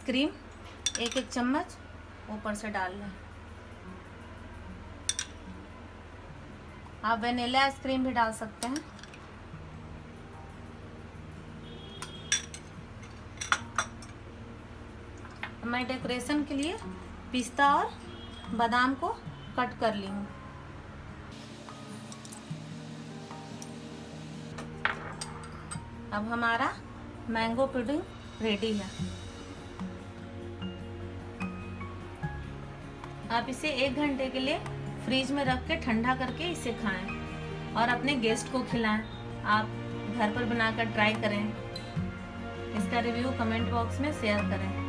Ice cream 1-1 चम्मच ऊपर से डाल लें। आप वेनिला आइसक्रीम भी डाल सकते हैं। मैं डेकोरेशन के लिए पिस्ता और बादाम को कट कर ली हूँ। अब हमारा मैंगो पुडिंग रेडी है। आप इसे 1 घंटे के लिए फ्रीज में रख के ठंडा करके इसे खाएं और अपने गेस्ट को खिलाएं। आप घर पर बनाकर ट्राई करें। इसका रिव्यू कमेंट बॉक्स में शेयर करें।